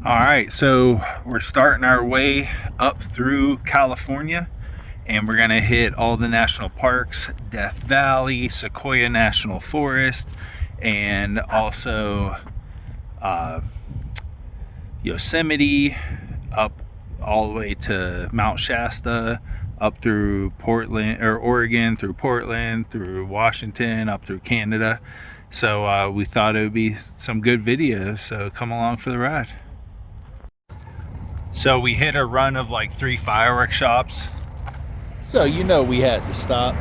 All right, so we're starting our way up through California, and we're gonna hit all the national parks, Death Valley, Sequoia National Forest, and also Yosemite, up all the way to Mount Shasta, up through Portland or Oregon, through Portland, through Washington, up through Canada. So we thought it would be some good videos, so come along for the ride. So we hit a run of like 3 fireworks shops, so you know we had to stop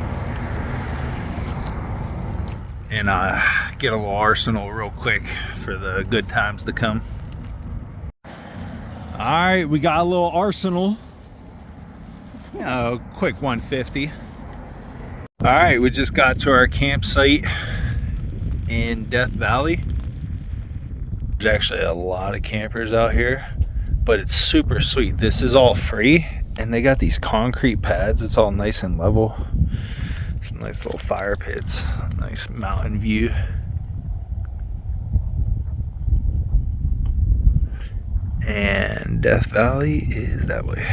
and get a little arsenal real quick for the good times to come. All right, we got a little arsenal. Quick 150. All right, we just got to our campsite in Death Valley. There's actually a lot of campers out here, but it's super sweet. This is all free, and they got these concrete pads. It's all nice and level. Some nice little fire pits, nice mountain view. And Death Valley is that way.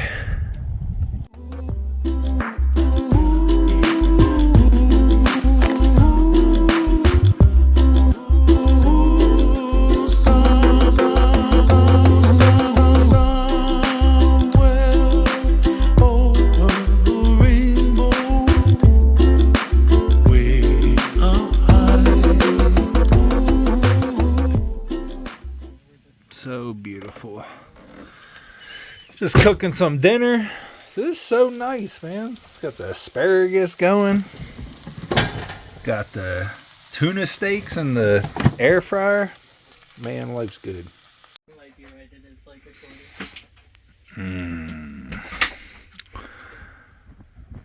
So beautiful. Just cooking some dinner. This is so nice, man. It's got the asparagus going. Got the tuna steaks in the air fryer. Man, life's good.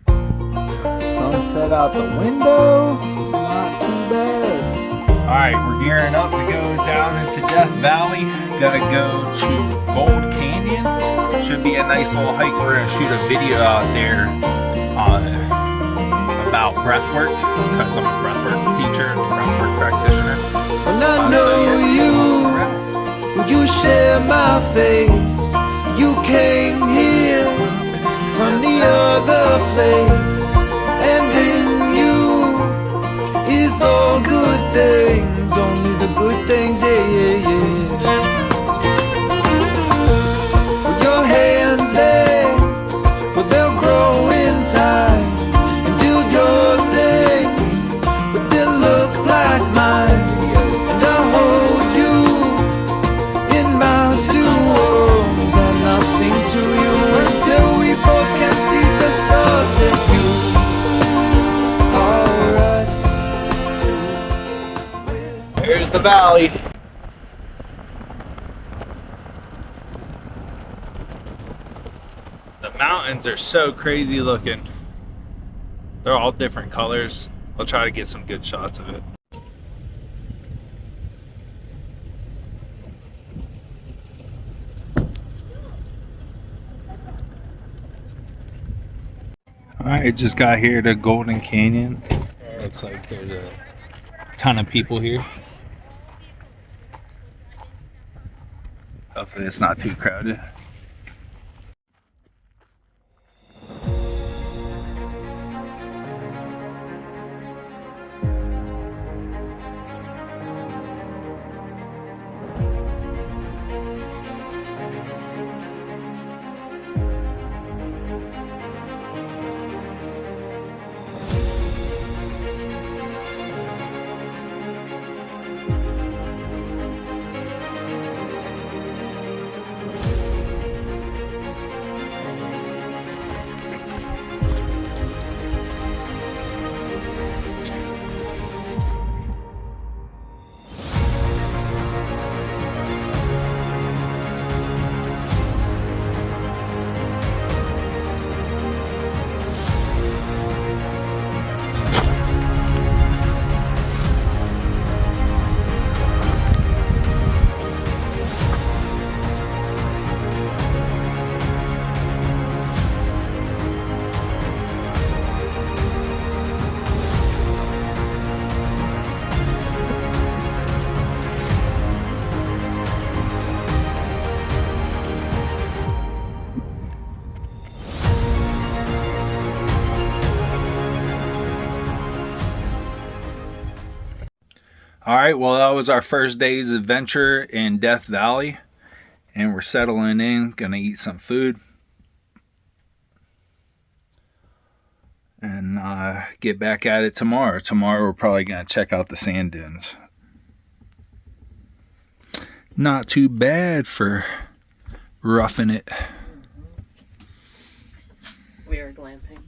Sunset out the window. Not too bad. Alright, we're gearing up to go down into Death Valley. Gotta go to Gold Canyon. Should be a nice little hike. We're gonna shoot a video out there about breathwork, because I'm a breathwork teacher, breathwork practitioner. Well, I know you share my face. You came here from the other place, and in you is all good things, only the good things, yeah, yeah, yeah. With your hands there, but they'll grow in time and build your things, but they'll look like mine. And I'll hold you in my 2 arms, and I'll sing to you until we both can see the stars that you are us. There's the valley. The mountains are so crazy looking. They're all different colors. I'll try to get some good shots of it. Alright, just got here to Golden Canyon. Looks like there's a ton of people here. Hopefully it's not too crowded. All right, well, that was our first day's adventure in Death Valley, and we're settling in, gonna eat some food, and get back at it tomorrow. Tomorrow we're probably gonna check out the sand dunes. Not too bad for roughing it. We are glamping.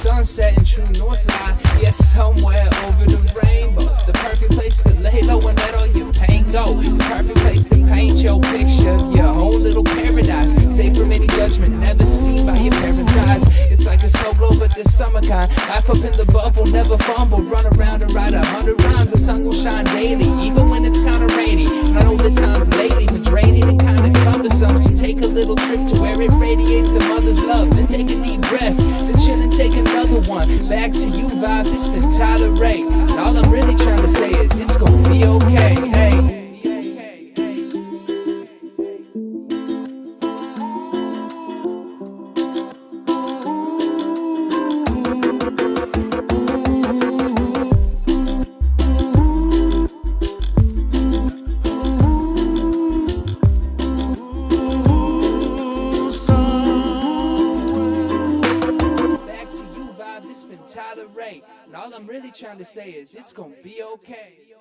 Sunset and true north line, yes, somewhere over the rainbow. The perfect place to lay low and let all your pain go. The perfect place to paint your picture of your own little paradise, safe from any judgment, never seen by your parents' eyes. It's like a snow globe, but this summer kind. Laugh up in the bubble, never fumble. Run around and write 100 rhymes. The sun will shine daily, even when it's kinda rainy. Not all the times lately, but draining and kinda cumbersome. So take a little trip to where it radiates a mother's love. Then take a deep breath, then chill and take another one. Back to you, vibe, this the tolerate. And all I'm really trying to say is it's gonna be okay, hey. Tolerate, and all I'm really trying to say is it's gonna be okay.